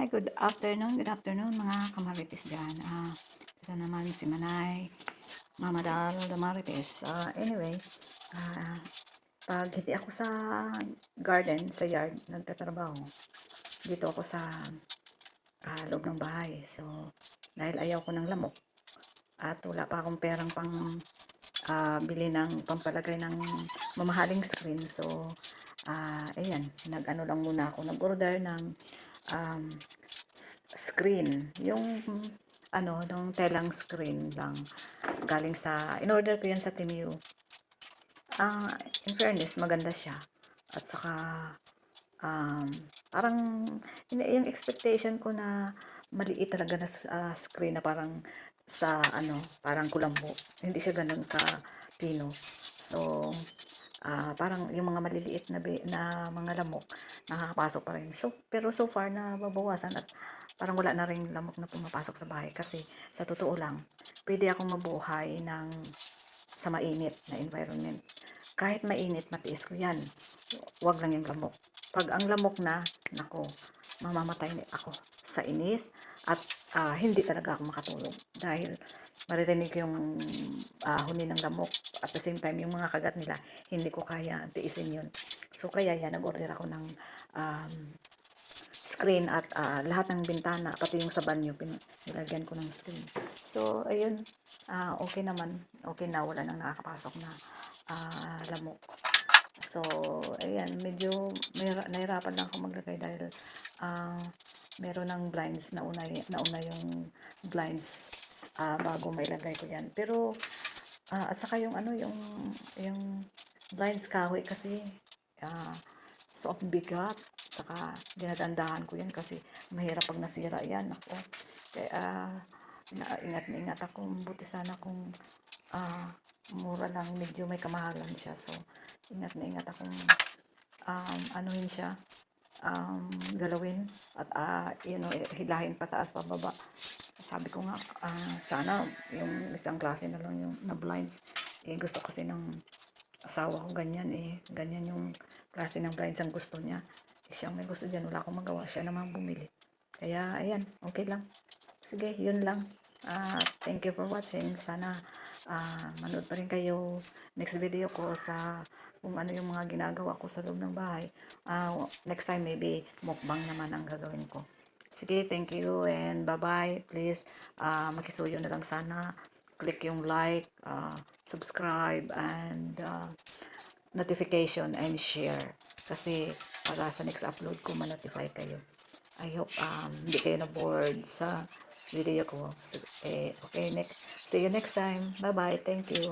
Hi, good afternoon mga kamarites dyan. Ito naman si Manay, Mama Dal, Damarites. Anyway, pag hindi ako sa garden, sa yard, nagtatrabaho, dito ako sa loob ng bahay. So, dahil ayaw ko ng lamok at wala pa akong perang pang bili ng pampalagay ng mamahaling screen. So, ayan, nag-ano lang muna ako, nag-order ng um, screen, yung nung telang screen lang galing in-order ko yan sa Temu. In fairness, maganda siya. At saka um, parang yung expectation ko na maliit talaga na screen na parang parang kulambo. Hindi siya ganun ka pino. So, parang yung mga maliliit na mga lamok nakakapasok pa rin. So, pero so far na babawasan at parang wala na rin lamok na pumapasok sa bahay kasi sa totoo lang, pwede akong mabuhay sa mainit na environment. Kahit mainit, matiis ko yan. Wag lang yung lamok. Pag ang lamok na, nako, mamamatay ako sa inis at hindi talaga ako makatulog dahil maririnig yung huni ng lamok at the same time yung mga kagat nila hindi ko kaya tiisin yun. So kaya yan, nag-order ako ng um, screen at lahat ng bintana pati yung sa banyo nilagyan ko ng screen. So ayun, okay naman, okay na, wala nang nakakapasok na lamok. So ayan, medyo nahirapan lang ako maglagay dahil meron ng blinds nauna yung blinds bago mailagay ko yan. Pero at saka yung blinds kahoy kasi so bigat. Saka dinadandahan ko yan kasi mahirap pag nasira yan. Ako, kaya ingat na ingat ako. Buti sana kung mura lang, medyo may kamahalan siya. So ingat na ingat akong anuhin siya, galawin at hilahin pataas pababa. Sabi ko nga, sana yung isang klase na lang yung na blinds. Gusto kasi ng asawa ko ganyan ganyan yung klase ng blinds ang gusto niya. Siyang may gusto dyan, wala akong magawa, siya naman bumili. Kaya ayan, okay lang. Sige, yun lang. Thank you for watching. Sana manood pa rin kayo next video ko sa kung ano yung mga ginagawa ko sa loob ng bahay. Next time maybe mukbang naman ang gagawin ko. Sige, thank you and bye-bye. Please, makisuyo na lang sana. Click yung like, subscribe, and notification and share. Kasi para sa next upload ko, ma-notify kayo. I hope hindi kayo na-bored sa video ko. Okay, see you next time. Bye-bye. Thank you.